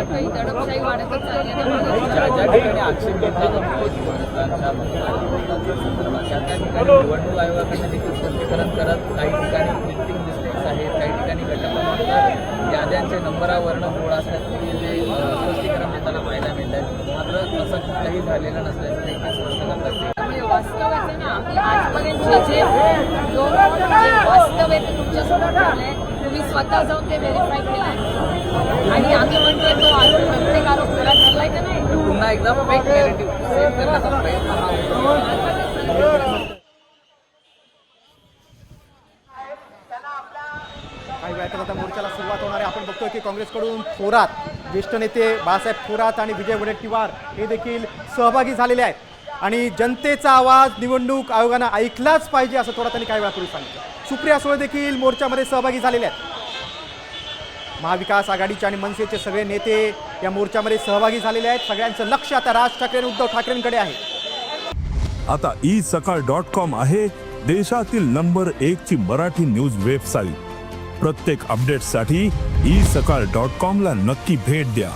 वाटतं ही दडपशाही वाढतच चालली आहे. ज्या ज्या ठिकाणी आक्षेप घेतला जातो त्या ठिकाणी निवडणूक आयोगाकडनं देखील स्पष्टीकरण करत काही ठिकाणी प्रिंटिंग मिस्टेक्स आहेत, काही ठिकाणी गटक्रमांक याद्यांचे नंबरावर्ण मूळ असल्याचे जे स्पष्टीकरण देताना पाहायला मिळत आहे. मात्र असं काही झालेलं नसल्याचं देखील स्पष्ट करतात. त्यामुळे वास्तवाचं ना आम्ही आजपर्यंत जे वास्तव आहे ते तुमच्यासमोर ठेवलंय. तुम्ही स्वतः जाऊन ते व्हेरीफाय केलंय आणि आम्ही म्हणतोय तो आरोप प्रत्येक आरोप खरा ठरलाय का नाही. पुन्हा एकदा फेक नॅरेटिव्ह सेव्ह करण्याचा प्रयत्न हा होतो. काही वेळातच आता मोर्चाला सुरुवात होणार आहे. आपण बघतोय की काँग्रेसकडून थोरात, ज्येष्ठ नेते बाळासाहेब थोरात आणि विजय वडेट्टीवार हे देखील सहभागी झालेले आहेत आणि जनतेचा आवाज निवडणूक आयोगानं ऐकलाच पाहिजे असं थोरात यांनी काही वेळापूर्वी सांगितलं. सुप्रिया सुळे देखील मोर्चामध्ये सहभागी झालेले आहेत. महाविकास आघाडीचे आणि मनसेचे सगळे नेते या मोर्चामध्ये सहभागी झालेले आहेत. सगळ्यांचं लक्ष आता राज ठाकरे आणि उद्धव ठाकरेंकडे आहे. आता isakal.com आहे देशातील नंबर 1 ची मराठी न्यूज वेबसाईट. प्रत्येक अपडेटसाठी isakal.com ला नक्की भेट द्या.